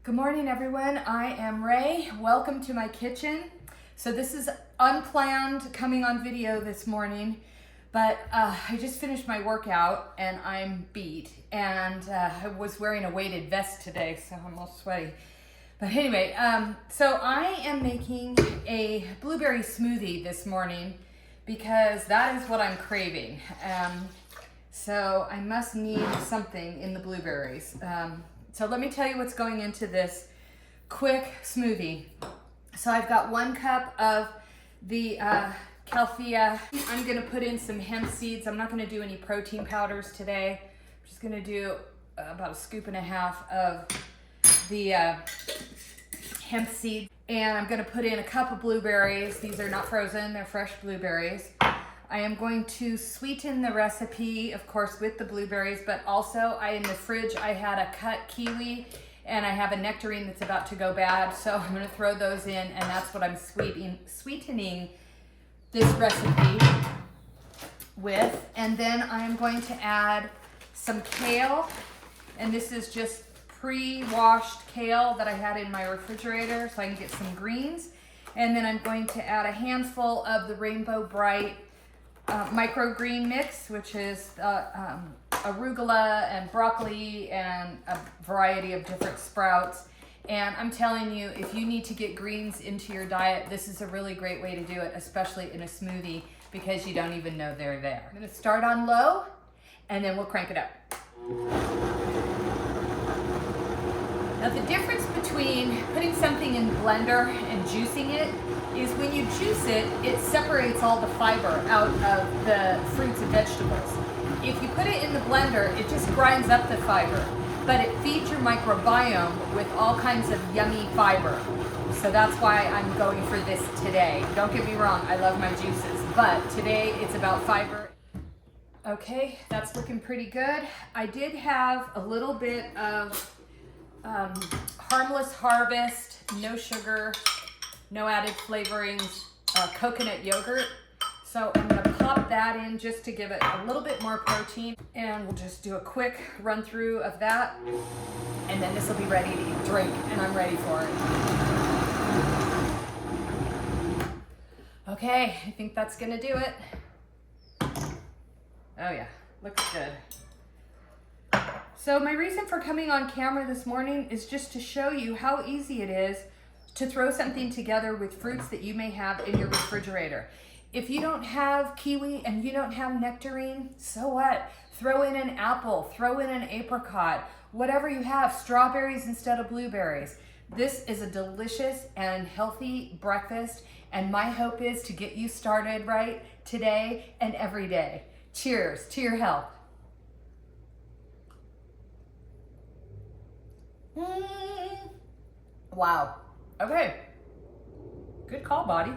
Good morning, everyone. I am Ray. Welcome to my kitchen. So this is unplanned coming on video this morning, but I just finished my workout and I'm beat, and I was wearing a weighted vest today, so I'm all sweaty. But anyway, so I am making a blueberry smoothie this morning because that is what I'm craving. So I must need something in the blueberries. So let me tell you what's going into this quick smoothie. So I've got 1 cup of the Calfia. I'm gonna put in some hemp seeds. I'm not gonna do any protein powders today. I'm just gonna do about 1.5 scoops of the hemp seed. And I'm gonna put in a cup of blueberries. These are not frozen, they're fresh blueberries. I am going to sweeten the recipe, of course, with the blueberries, but also in the fridge I had a cut kiwi and I have a nectarine that's about to go bad, so I'm gonna throw those in, and that's what I'm sweetening this recipe with. And then I'm going to add some kale, and this is just pre-washed kale that I had in my refrigerator so I can get some greens. And then I'm going to add a handful of the Rainbow Bright microgreen mix, which is arugula and broccoli and a variety of different sprouts. And I'm telling you, if you need to get greens into your diet, this is a really great way to do it, especially in a smoothie, because you don't even know they're there. I'm gonna start on low and then we'll crank it up. Now the difference between putting something in the blender and juicing it is when you juice it, it separates all the fiber out of the fruits and vegetables. If you put it in the blender, it just grinds up the fiber, but it feeds your microbiome with all kinds of yummy fiber. So that's why I'm going for this today. Don't get me wrong, I love my juices, but today it's about fiber. Okay, that's looking pretty good. I did have a little bit of Harmless Harvest, no sugar, no added flavorings, coconut yogurt. So I'm gonna pop that in just to give it a little bit more protein, and we'll just do a quick run through of that, and then this will be ready to drink, and I'm ready for it. Okay, I think that's gonna do it. Oh yeah, looks good. So my reason for coming on camera this morning is just to show you how easy it is to throw something together with fruits that you may have in your refrigerator. If you don't have kiwi and you don't have nectarine, so what? Throw in an apple, throw in an apricot, whatever you have, strawberries instead of blueberries. This is a delicious and healthy breakfast, and my hope is to get you started right today and every day. Cheers to your health. Wow. Okay. Good call, body.